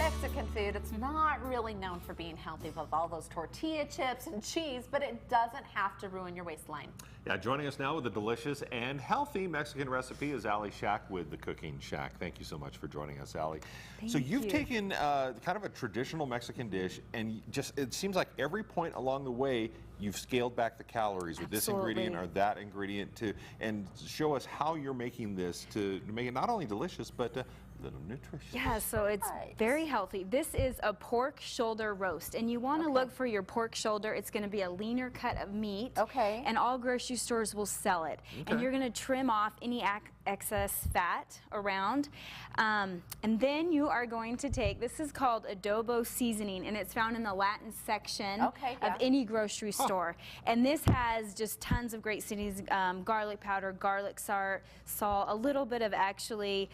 Mexican food, it's not really known for being healthy with all those tortilla chips and cheese, but it doesn't have to ruin your waistline. Yeah, joining us now with a delicious and healthy Mexican recipe is Alli Schaack with the Cooking Schaack. Thank you so much for joining us, Alli. So you've taken kind of a traditional Mexican dish, and just it seems like every point along the way you've scaled back the calories with this ingredient or that ingredient and show us how you're making this to make it not only delicious but a little nutritious. Yeah, so it's very healthy. This is a pork shoulder roast, and you want to look for your pork shoulder. It's going to be a leaner cut of meat. Okay. And all grocery stores will sell it. And you're going to trim off any excess fat around. And then you are going to take, this is called adobo seasoning, and it's found in the Latin section of any grocery store. And this has just tons of great seasonings, garlic powder, garlic salt, a little bit of actually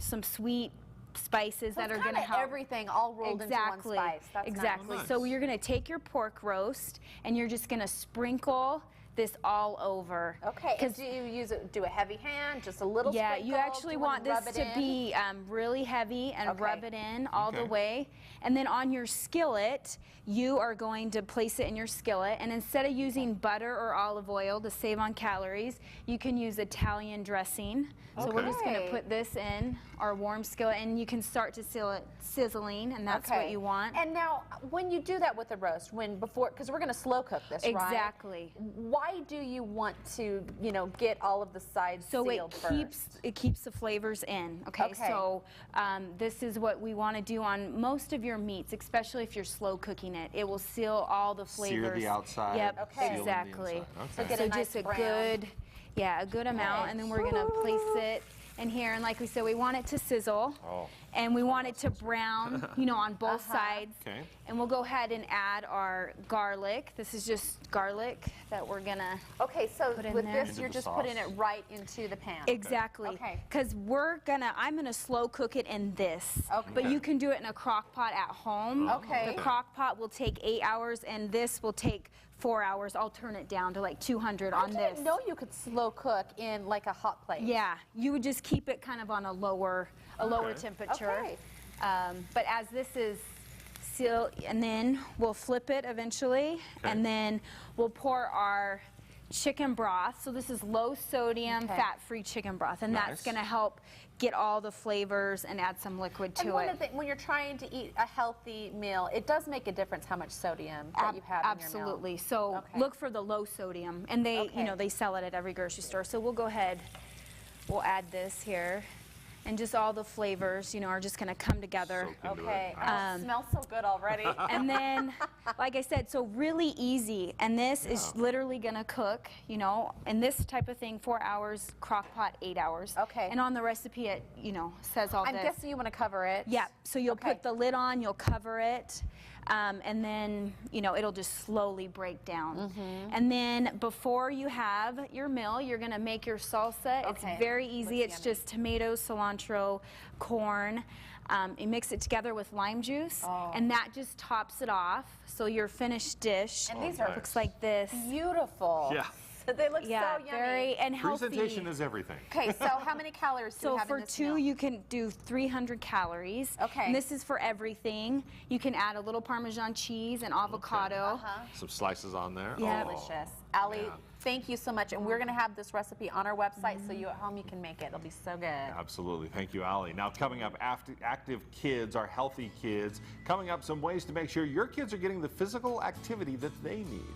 some sweet spices that are going to help. Everything all rolled into one spice. That's nice. So you're going to take your pork roast and you're just going to sprinkle this all over. Okay, and do you do a heavy hand, just a little sprinkle? Yeah, you actually want this to be really heavy and rub it in all the way. And then on your skillet, you are going to place it in your skillet, and instead of using butter or olive oil to save on calories, you can use Italian dressing. So we're just going to put this in our warm skillet, and you can start to seal it sizzling, and that's what you want. And now, when you do that with the roast, because we're going to slow cook this, right? Exactly. Why do you want to, get all of the sides sealed first? It keeps the flavors in. Okay. So this is what we want to do on most of your meats, especially if you're slow cooking it. It will seal all the flavors. Sear the outside. Yep. Exactly. So get a nice brown. A good amount, and then we're gonna place it in here, and like we said, we want it to sizzle, and we want it to brown, on both sides. Okay. And we'll go ahead and add our garlic. This is just garlic that we're gonna so put in with there. this, you're just putting it right into the pan. Exactly. Okay. Because I'm gonna slow cook it in this. Okay. But you can do it in a crock pot at home. Okay. The crock pot will take 8 hours, and this will take 4 hours. I'll turn it down to like 200 on this. I didn't know you could slow cook in like a hot plate. Yeah, you would just keep it kind of on a lower temperature. Okay. But as this is sealed, and then we'll flip it eventually, and then we'll pour our chicken broth. So this is low sodium, fat-free chicken broth, and that's going to help get all the flavors and add some liquid to it. When you're trying to eat a healthy meal, it does make a difference how much sodium that you have in your meal. Absolutely. So look for the low sodium, and they, they sell it at every grocery store. So we'll go ahead, we'll add this here. And just all the flavors, are just going to come together. Okay. It smells so good already. And then, like I said, so really easy. And this is literally going to cook, and this type of thing, 4 hours, crock pot, 8 hours. Okay. And on the recipe, it, says all this. I'm guessing you want to cover it. Yeah. So you'll put the lid on, you'll cover it. And then, it'll just slowly break down. And then before you have your meal, you're going to make your salsa. It's very easy. It's just tomatoes, cilantro, corn. You mix it together with lime juice, and that just tops it off. So your finished dish looks like this. Beautiful. Yeah. They look so yummy. Very and healthy. Presentation is everything. Okay, so how many calories do you have in this meal? So for 2, you can do 300 calories. Okay. And this is for everything. You can add a little Parmesan cheese and avocado. Some slices on there. Yeah. Delicious. Alli, thank you so much. And we're going to have this recipe on our website, so you at home, you can make it. It'll be so good. Absolutely. Thank you, Alli. Now, coming up, active kids are healthy kids. Coming up, some ways to make sure your kids are getting the physical activity that they need.